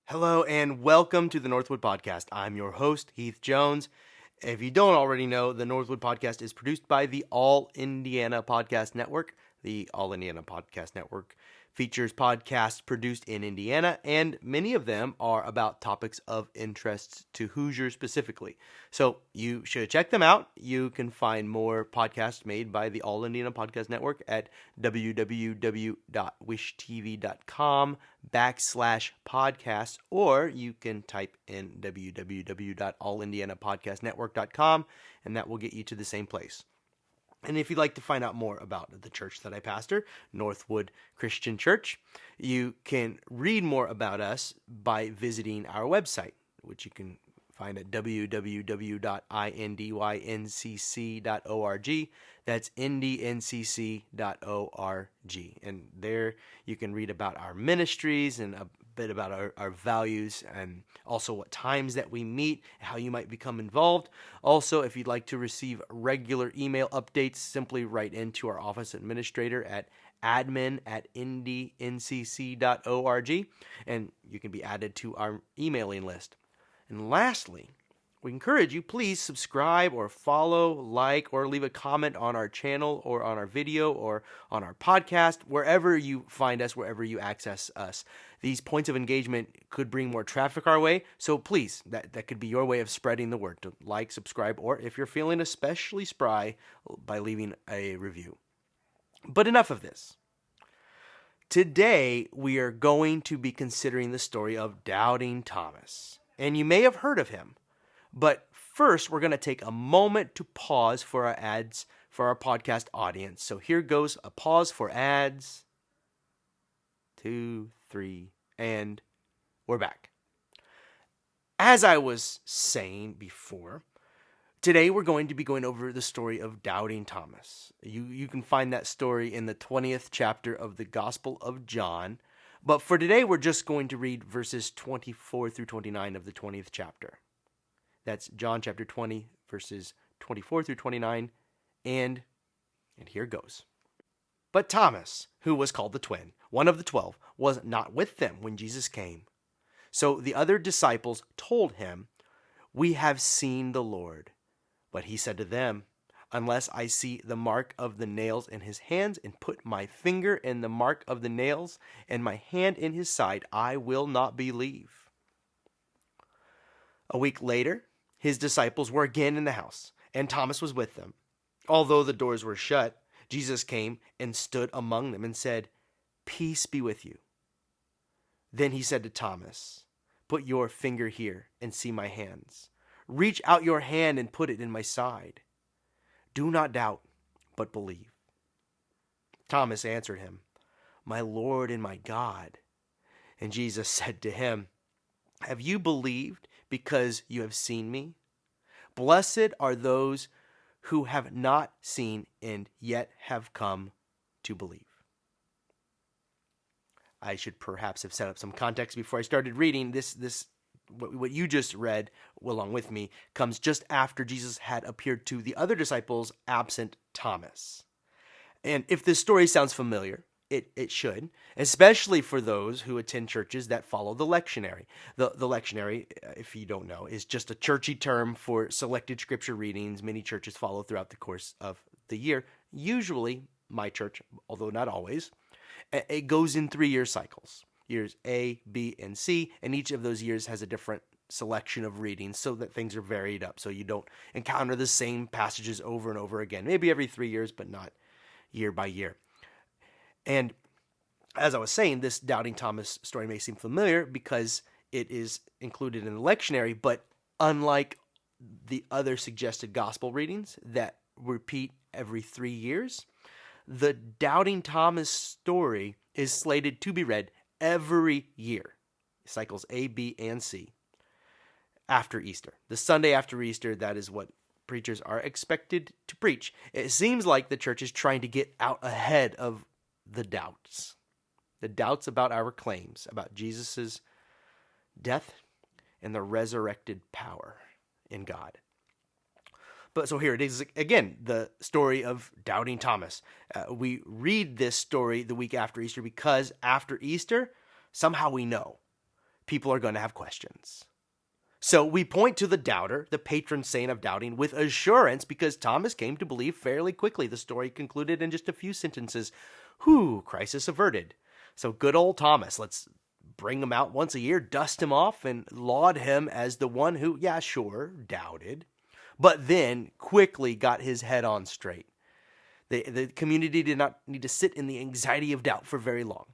Hello and welcome to the Northwood Podcast. I'm your host, Heath Jones. If you don't already know, the Northwood Podcast is produced by the All Indiana Podcast Network. The All Indiana Podcast Network features podcasts produced in Indiana, and many of them are about topics of interest to Hoosiers specifically. So you should check them out. You can find more podcasts made by the All Indiana Podcast Network at www.wishtv.com/podcasts, or you can type in www.allindianapodcastnetwork.com, and that will get you to the same place. And if you'd like to find out more about the church that I pastor, Northwood Christian Church, you can read more about us by visiting our website, which you can find at www.indyncc.org. That's indyncc.org. And there you can read about our ministries and a bit about our values, and also what times that we meet, how you might become involved. Also, if you'd like to receive regular email updates, simply write into our office administrator at admin@indyncc.org, and you can be added to our emailing list. And lastly, we encourage you, please subscribe or follow, like, or leave a comment on our channel or on our video or on our podcast, wherever you find us, wherever you access us. These points of engagement could bring more traffic our way, so please, that could be your way of spreading the word, to like, subscribe, or if you're feeling especially spry, by leaving a review. But enough of this. Today, we are going to be considering the story of Doubting Thomas. And you may have heard of him. But first, we're going to take a moment to pause for our ads for our podcast audience. So here goes a pause for ads. 2, 3, and we're back. As I was saying before, today we're going to be going over the story of Doubting Thomas. You can find that story in the 20th chapter of the Gospel of John. But for today, we're just going to read verses 24 through 29 of the 20th chapter. That's John chapter 20, verses 24 through 29, and here goes. But Thomas, who was called the twin, one of the 12, was not with them when Jesus came. So the other disciples told him, "We have seen the Lord." But he said to them, "Unless I see the mark of the nails in his hands, and put my finger in the mark of the nails, and my hand in his side, I will not believe." A week later, his disciples were again in the house, and Thomas was with them. Although the doors were shut, Jesus came and stood among them and said, "Peace be with you." Then he said to Thomas, "Put your finger here and see my hands. Reach out your hand and put it in my side. Do not doubt, but believe." Thomas answered him, "My Lord and my God." And Jesus said to him, "Have you believed because you have seen me? Blessed are those who have not seen and yet have come to believe." I should perhaps have set up some context before I started reading. What you just read along with me comes just after Jesus had appeared to the other disciples, absent Thomas. And if this story sounds familiar, it should, especially for those who attend churches that follow the lectionary. The lectionary, if you don't know, is just a churchy term for selected scripture readings many churches follow throughout the course of the year. Usually, my church, although not always, it goes in 3-year cycles. Years A, B, and C, and each of those years has a different selection of readings so that things are varied up, so you don't encounter the same passages over and over again. Maybe every 3 years, but not year by year. And as I was saying, this Doubting Thomas story may seem familiar because it is included in the lectionary, but unlike the other suggested gospel readings that repeat every 3 years, the Doubting Thomas story is slated to be read every year, cycles A, B, and C, after Easter. The Sunday after Easter, that is what preachers are expected to preach. It seems like the church is trying to get out ahead of the doubts about our claims about Jesus' death and the resurrected power in God. But so here it is again, the story of Doubting Thomas. We read this story the week after Easter because after Easter, somehow we know people are going to have questions. So we point to the doubter, the patron saint of doubting, with assurance because Thomas came to believe fairly quickly. The story concluded in just a few sentences. Whew, crisis averted. So good old Thomas, let's bring him out once a year, dust him off, and laud him as the one who, yeah, sure, doubted, but then quickly got his head on straight. The community did not need to sit in the anxiety of doubt for very long.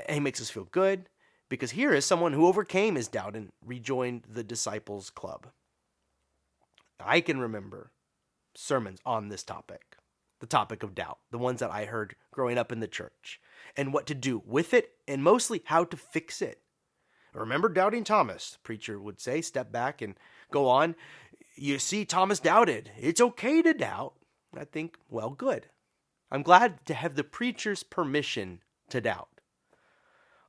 And he makes us feel good, because here is someone who overcame his doubt and rejoined the disciples' club. I can remember sermons on this topic, the topic of doubt, the ones that I heard growing up in the church, and what to do with it, and mostly how to fix it. Remember doubting Thomas, the preacher would say, step back and go on. You see, Thomas doubted. It's okay to doubt. I think, well, good. I'm glad to have the preacher's permission to doubt.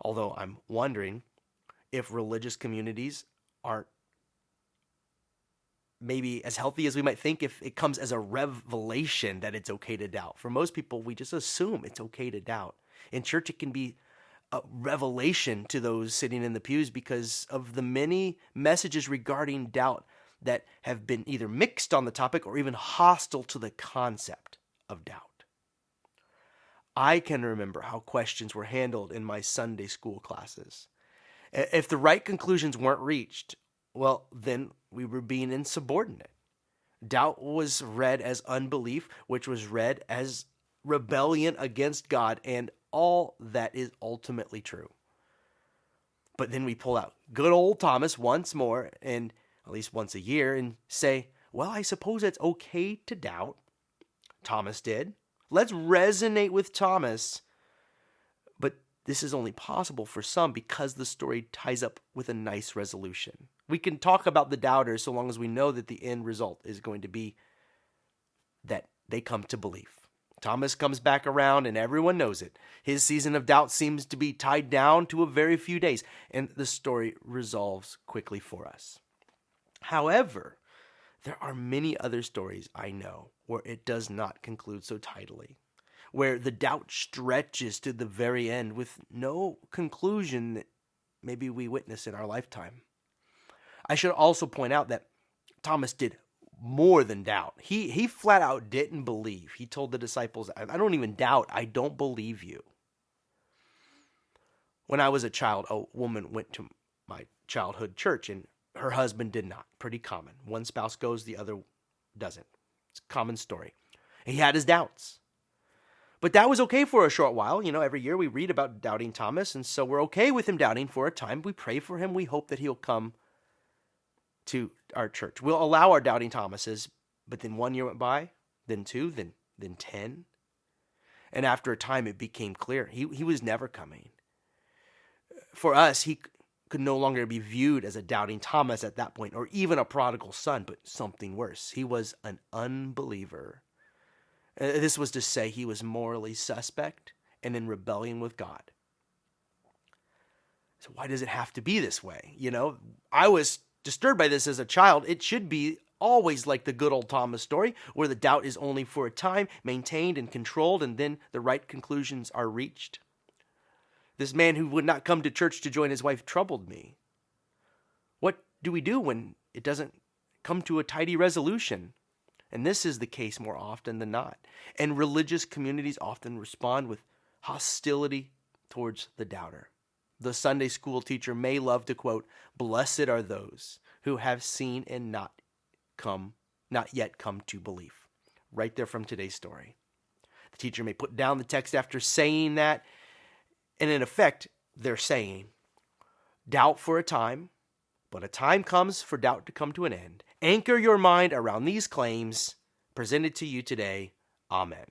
Although I'm wondering if religious communities aren't maybe as healthy as we might think if it comes as a revelation that it's okay to doubt. For most people, we just assume it's okay to doubt. In church, it can be a revelation to those sitting in the pews because of the many messages regarding doubt that have been either mixed on the topic or even hostile to the concept of doubt. I can remember how questions were handled in my Sunday school classes. If the right conclusions weren't reached, well, then we were being insubordinate. Doubt was read as unbelief, which was read as rebellion against God, and all that is ultimately true. But then we pull out good old Thomas once more, and at least once a year, and say, well, I suppose it's okay to doubt. Thomas did. Let's resonate with Thomas. But this is only possible for some because the story ties up with a nice resolution. We can talk about the doubters so long as we know that the end result is going to be that they come to belief. Thomas comes back around and everyone knows it. His season of doubt seems to be tied down to a very few days, and the story resolves quickly for us. However, there are many other stories I know where it does not conclude so tidily, where the doubt stretches to the very end with no conclusion that maybe we witness in our lifetime. I should also point out that Thomas did more than doubt. He flat out didn't believe. He told the disciples, I don't even doubt, I don't believe you. When I was a child, a woman went to my childhood church and her husband did not. Pretty common. One spouse goes, the other doesn't. It's a common story. He had his doubts. But that was okay for a short while. You know, every year we read about doubting Thomas, and so we're okay with him doubting for a time. We pray for him. We hope that he'll come to our church. We'll allow our doubting Thomases, but then 1 year went by, then 2, then 10. And after a time, it became clear he was never coming. For us, he could no longer be viewed as a doubting Thomas at that point, or even a prodigal son, but something worse. He was an unbeliever. This was to say he was morally suspect and in rebellion with God. So why does it have to be this way? You know, I was disturbed by this as a child. It should be always like the good old Thomas story, where the doubt is only for a time, maintained and controlled, and then the right conclusions are reached. This man who would not come to church to join his wife troubled me. What do we do when it doesn't come to a tidy resolution? And this is the case more often than not. And religious communities often respond with hostility towards the doubter. The Sunday school teacher may love to quote, "Blessed are those who have seen and not yet come to belief." Right there from today's story. The teacher may put down the text after saying that, and in effect, they're saying, doubt for a time, but a time comes for doubt to come to an end. Anchor your mind around these claims presented to you today. Amen.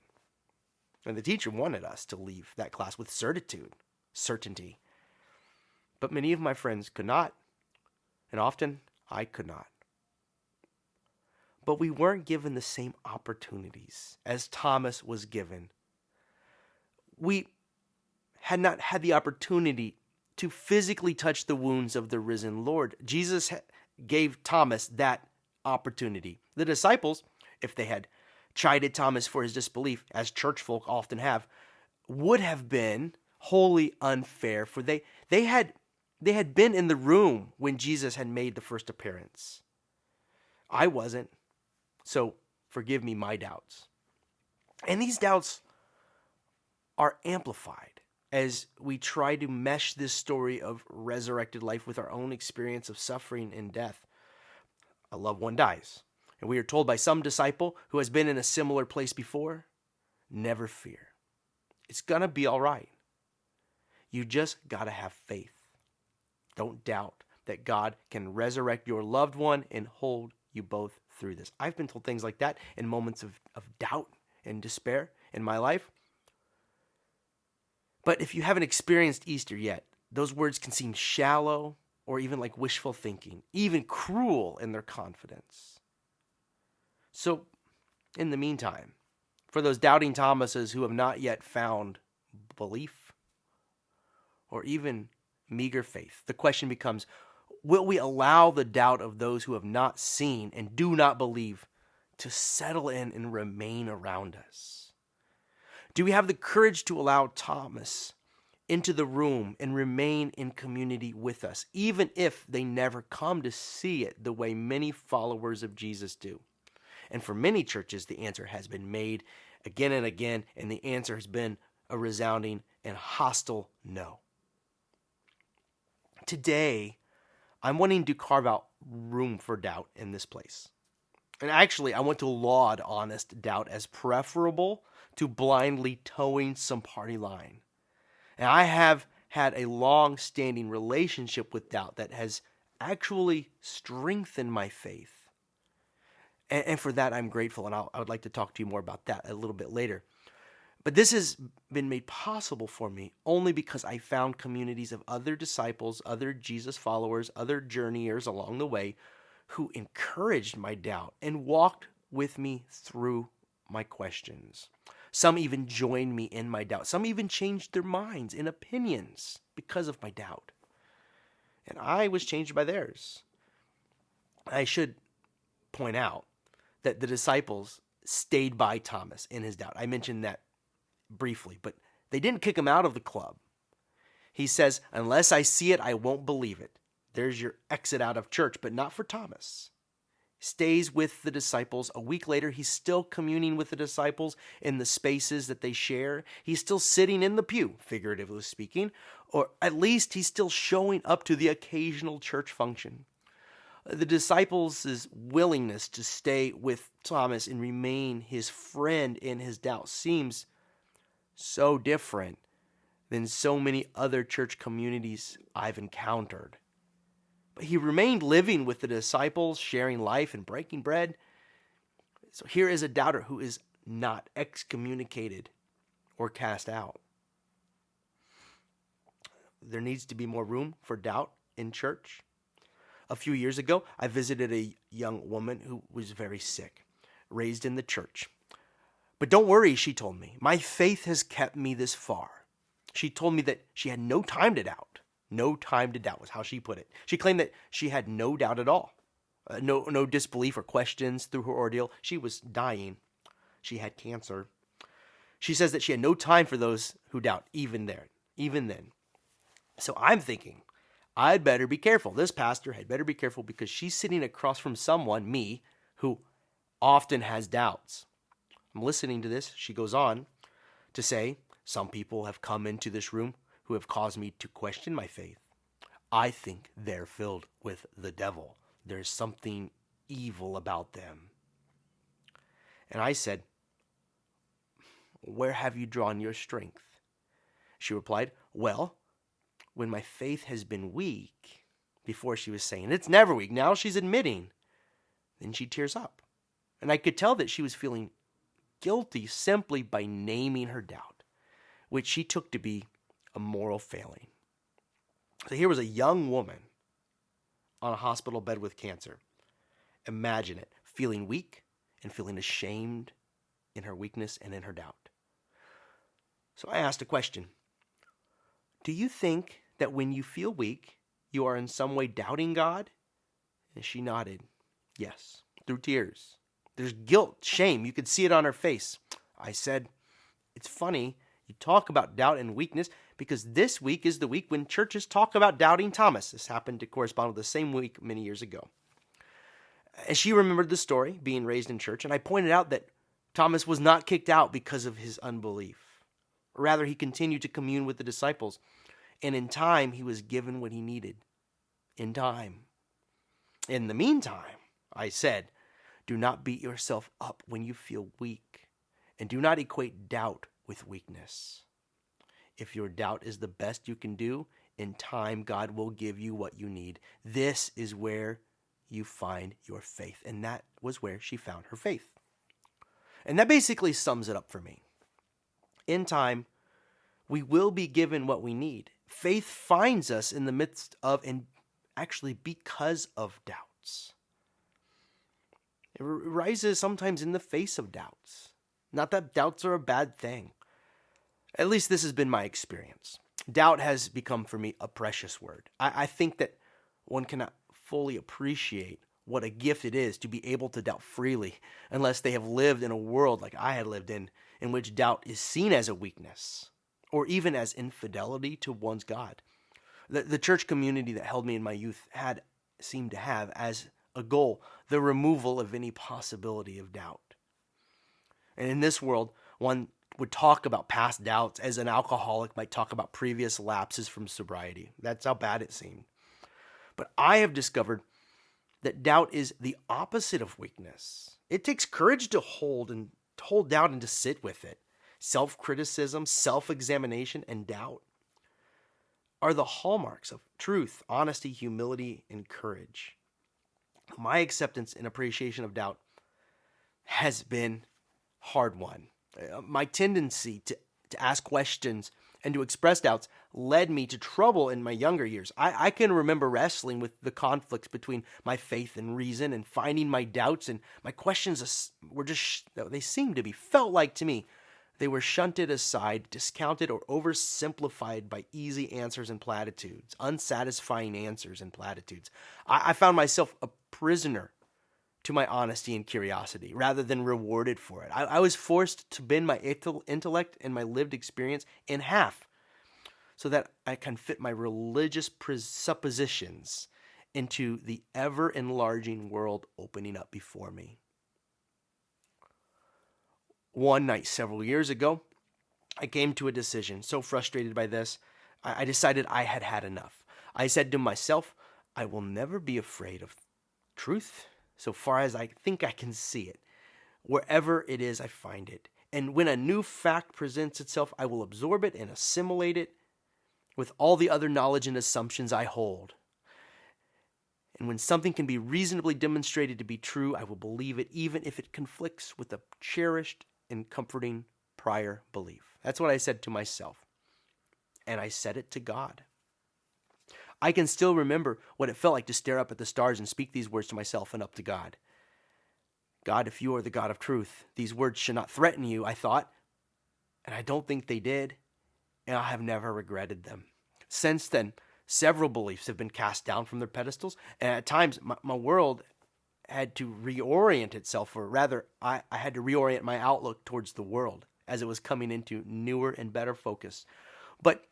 And the teacher wanted us to leave that class with certainty. But many of my friends could not, and often I could not. But we weren't given the same opportunities as Thomas was given. We had not had the opportunity to physically touch the wounds of the risen Lord. Jesus gave Thomas that opportunity. The disciples, if they had chided Thomas for his disbelief, as church folk often have, would have been wholly unfair, for they They had been in the room when Jesus had made the first appearance. I wasn't, so forgive me my doubts. And these doubts are amplified as we try to mesh this story of resurrected life with our own experience of suffering and death. A loved one dies, and we are told by some disciple who has been in a similar place before, never fear. It's going to be all right. You just got to have faith. Don't doubt that God can resurrect your loved one and hold you both through this. I've been told things like that in moments of doubt and despair in my life. But if you haven't experienced Easter yet, those words can seem shallow or even like wishful thinking, even cruel in their confidence. So, in the meantime, for those doubting Thomases who have not yet found belief or even meager faith, the question becomes, will we allow the doubt of those who have not seen and do not believe to settle in and remain around us? Do we have the courage to allow Thomas into the room and remain in community with us, even if they never come to see it the way many followers of Jesus do? And for many churches, the answer has been made again and again, and the answer has been a resounding and hostile no. Today, I'm wanting to carve out room for doubt in this place. And actually, I want to laud honest doubt as preferable to blindly towing some party line. And I have had a long-standing relationship with doubt that has actually strengthened my faith. And for that, I'm grateful, and I would like to talk to you more about that a little bit later. But this has been made possible for me only because I found communities of other disciples, other Jesus followers, other journeyers along the way who encouraged my doubt and walked with me through my questions. Some even joined me in my doubt. Some even changed their minds and opinions because of my doubt. And I was changed by theirs. I should point out that the disciples stayed by Thomas in his doubt. I mentioned that briefly, but they didn't kick him out of the club. He says, unless I see it, I won't believe it. There's your exit out of church, but not for Thomas. Stays with the disciples. A week later, he's still communing with the disciples in the spaces that they share. He's still sitting in the pew, figuratively speaking, or at least he's still showing up to the occasional church function. The disciples' willingness to stay with Thomas and remain his friend in his doubt seems so different than so many other church communities I've encountered. But he remained living with the disciples, sharing life and breaking bread. So here is a doubter who is not excommunicated or cast out. There needs to be more room for doubt in church. A few years ago, I visited a young woman who was very sick, raised in the church. But don't worry, she told me. My faith has kept me this far. She told me that she had no time to doubt. No time to doubt was how she put it. She claimed that she had no doubt at all. No disbelief or questions through her ordeal. She was dying. She had cancer. She says that she had no time for those who doubt, even then. So I'm thinking, I'd better be careful. This pastor had better be careful because she's sitting across from someone, me, who often has doubts. I'm listening to this. She goes on to say, some people have come into this room who have caused me to question my faith. I think they're filled with the devil. There's something evil about them. And I said, where have you drawn your strength? She replied, well, when my faith has been weak. Before she was saying, it's never weak. Now she's admitting. Then she tears up. And I could tell that she was feeling guilty simply by naming her doubt, which she took to be a moral failing. So here was a young woman on a hospital bed with cancer. Imagine it, feeling weak and feeling ashamed in her weakness and in her doubt. So I asked a question. Do you think that when you feel weak, you are in some way doubting God? And she nodded. Yes, through tears. There's guilt, shame. You could see it on her face. I said, it's funny. You talk about doubt and weakness. because this week is the week when churches talk about doubting Thomas. This happened to correspond with the same week many years ago. And she remembered the story, being raised in church, and I pointed out that Thomas was not kicked out because of his unbelief. Rather, he continued to commune with the disciples, and in time, he was given what he needed. In time. In the meantime, I said, do not beat yourself up when you feel weak, and do not equate doubt with weakness. If your doubt is the best you can do, in time, God will give you what you need. This is where you find your faith. And that was where she found her faith. And that basically sums it up for me. In time, we will be given what we need. Faith finds us in the midst of, and actually because of, doubts. It rises sometimes in the face of doubts. Not that doubts are a bad thing. At least this has been my experience. Doubt has become for me a precious word. I think that one cannot fully appreciate what a gift it is to be able to doubt freely unless they have lived in a world like I had lived in which doubt is seen as a weakness or even as infidelity to one's God. The church community that held me in my youth had seemed to have as a goal the removal of any possibility of doubt. And in this world, one would talk about past doubts as an alcoholic might talk about previous lapses from sobriety. That's how bad it seemed. But I have discovered that doubt is the opposite of weakness. It takes courage to hold doubt and to sit with it. Self-criticism, self-examination, and doubt are the hallmarks of truth, honesty, humility, and courage. My acceptance and appreciation of doubt has been hard-won. My tendency to ask questions and to express doubts led me to trouble in my younger years. I can remember wrestling with the conflicts between my faith and reason and finding my doubts and my questions were they seemed to be, felt like to me, they were shunted aside, discounted, or oversimplified by easy answers and platitudes, unsatisfying answers and platitudes. I found myself a prisoner to my honesty and curiosity rather than rewarded for it. I was forced to bend my intellect and my lived experience in half so that I can fit my religious presuppositions into the ever-enlarging world opening up before me. One night several years ago, I came to a decision. So frustrated by this, I decided I had had enough. I said to myself, I will never be afraid of truth so far as I think I can see it. Wherever it is, I find it. And when a new fact presents itself, I will absorb it and assimilate it with all the other knowledge and assumptions I hold. And when something can be reasonably demonstrated to be true, I will believe it, even if it conflicts with a cherished and comforting prior belief. That's what I said to myself. And I said it to God. I can still remember what it felt like to stare up at the stars and speak these words to myself and up to God. God, if you are the God of truth, these words should not threaten you, I thought. And I don't think they did. And I have never regretted them. Since then, several beliefs have been cast down from their pedestals. And at times, my world had to reorient itself, or rather, I had to reorient my outlook towards the world as it was coming into newer and better focus. But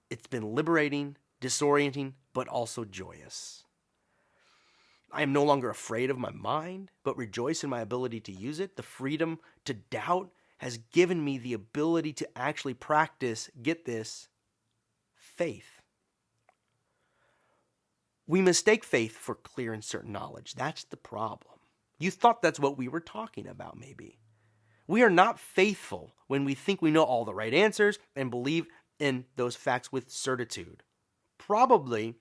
it's been liberating, disorienting, but also joyous. I am no longer afraid of my mind, but rejoice in my ability to use it. The freedom to doubt has given me the ability to actually practice, get this, faith. We mistake faith for clear and certain knowledge. That's the problem. You thought that's what we were talking about, maybe. We are not faithful when we think we know all the right answers and believe in those facts with certitude. Probably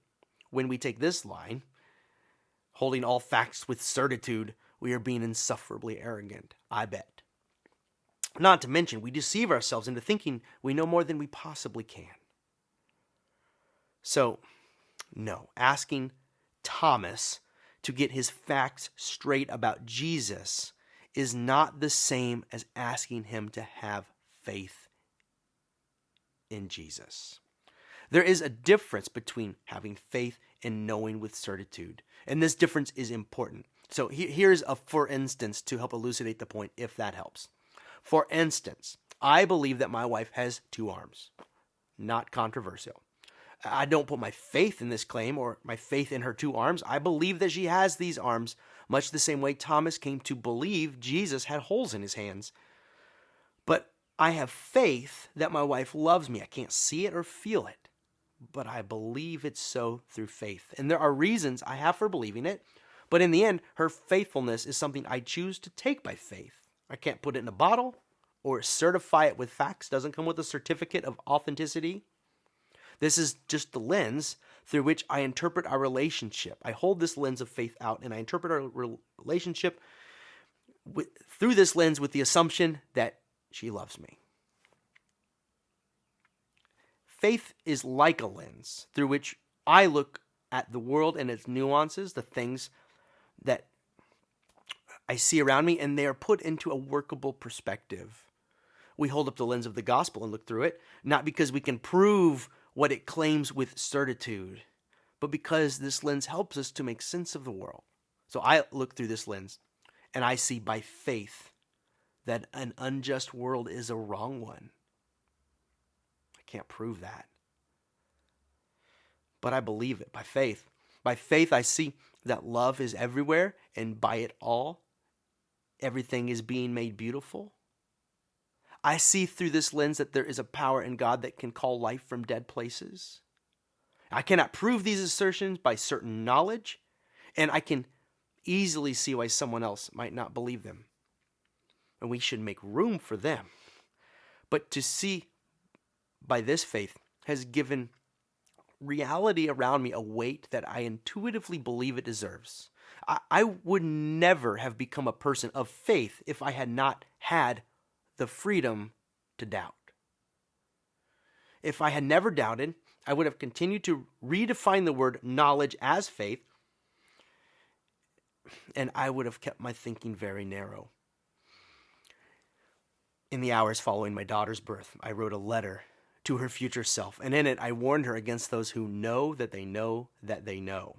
when we take this line, holding all facts with certitude, we are being insufferably arrogant, I bet. Not to mention, we deceive ourselves into thinking we know more than we possibly can. So, no, asking Thomas to get his facts straight about Jesus is not the same as asking him to have faith in Jesus. There is a difference between having faith and knowing with certitude, and this difference is important. So here's a for instance to help elucidate the point, if that helps. For instance, I believe that my wife has two arms. not controversial. I don't put my faith in this claim or my faith in her 2 arms. I believe that she has these arms, much the same way Thomas came to believe Jesus had holes in his hands. But I have faith that my wife loves me. I can't see it or feel it, but I believe it's so through faith. And there are reasons I have for believing it, but in the end, her faithfulness is something I choose to take by faith. I can't put it in a bottle or certify it with facts. It doesn't come with a certificate of authenticity. This is just the lens through which I interpret our relationship. I hold this lens of faith out, and I interpret our relationship through this lens with the assumption that she loves me. Faith is like a lens through which I look at the world and its nuances, the things that I see around me, and they are put into a workable perspective. We hold up the lens of the gospel and look through it, not because we can prove what it claims with certitude, but because this lens helps us to make sense of the world. So I look through this lens, and I see by faith that an unjust world is a wrong one. I can't prove that, but I believe it by faith. By faith, I see that love is everywhere, and by it all, everything is being made beautiful. I see through this lens that there is a power in God that can call life from dead places. I cannot prove these assertions by certain knowledge, and I can easily see why someone else might not believe them. And we should make room for them. But to see by this faith has given reality around me a weight that I intuitively believe it deserves. I would never have become a person of faith if I had not had the freedom to doubt. If I had never doubted, I would have continued to redefine the word knowledge as faith, and I would have kept my thinking very narrow. In the hours following my daughter's birth, I wrote a letter to her future self, and in it I warned her against those who know that they know that they know.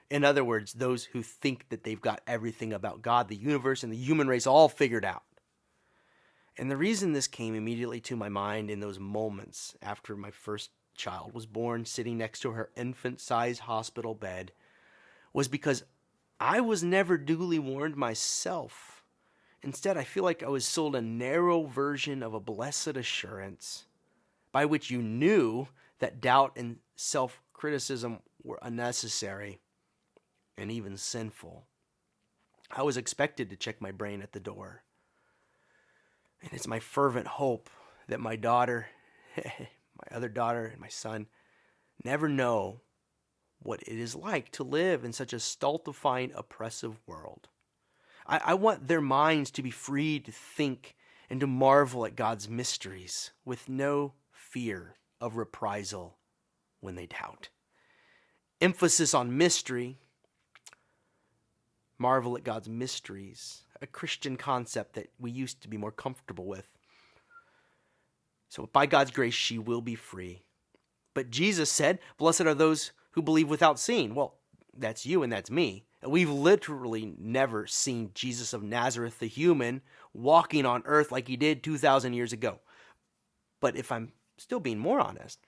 In other words, those who think that they've got everything about God, the universe, and the human race all figured out. And the reason this came immediately to my mind in those moments after my first child was born, sitting next to her infant-sized hospital bed, was because I was never duly warned myself. Instead, I feel like I was sold a narrow version of a blessed assurance by which you knew that doubt and self-criticism were unnecessary and even sinful. I was expected to check my brain at the door. And it's my fervent hope that my daughter, my other daughter, and my son never know what it is like to live in such a stultifying, oppressive world. I want their minds to be free to think and to marvel at God's mysteries with no fear of reprisal when they doubt. Emphasis on mystery, marvel at God's mysteries, a Christian concept that we used to be more comfortable with. So by God's grace, she will be free. But Jesus said, blessed are those who believe without seeing. Well, that's you and that's me. And we've literally never seen Jesus of Nazareth, the human, walking on earth like he did 2,000 years ago. But if I'm still being more honest,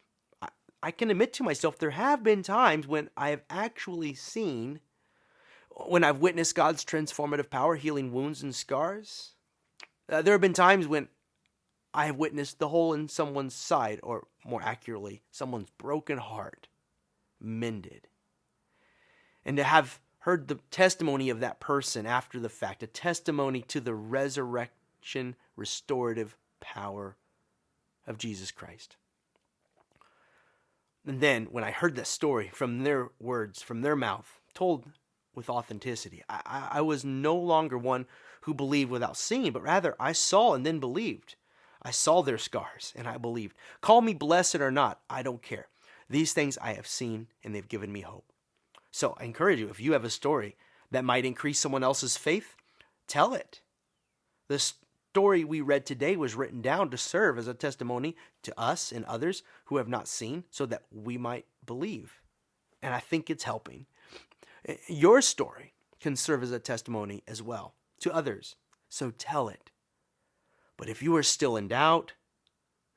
I can admit to myself there have been times when I have actually seen, when I've witnessed God's transformative power healing wounds and scars. There have been times when I have witnessed the hole in someone's side, or more accurately, someone's broken heart mended. And to have heard the testimony of that person after the fact, a testimony to the resurrection, restorative power of Jesus Christ. And then when I heard that story from their words, from their mouth, told with authenticity, I was no longer one who believed without seeing, but rather I saw and then believed. I saw their scars and I believed. Call me blessed or not, I don't care. These things I have seen and they've given me hope. So I encourage you, if you have a story that might increase someone else's faith, tell it. The story we read today was written down to serve as a testimony to us and others who have not seen, so that we might believe. And I think it's helping. Your story can serve as a testimony as well to others, so tell it. But if you are still in doubt,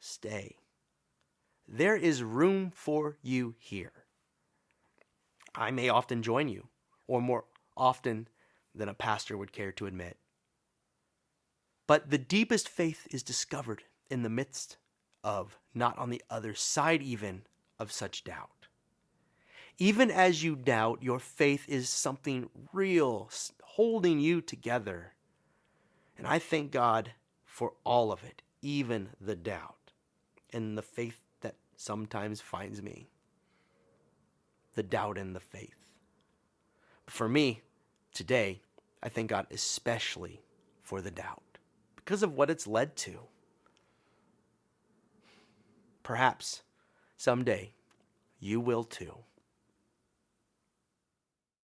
stay. there is room for you here. I may often join you, or more often than a pastor would care to admit. But the deepest faith is discovered in the midst of, not on the other side even, of such doubt. Even as you doubt, your faith is something real, holding you together. And I thank God for all of it, even the doubt, and the faith that sometimes finds me. The doubt and the faith. For me, today, I thank God especially for the doubt, because of what it's led to. Perhaps someday you will too.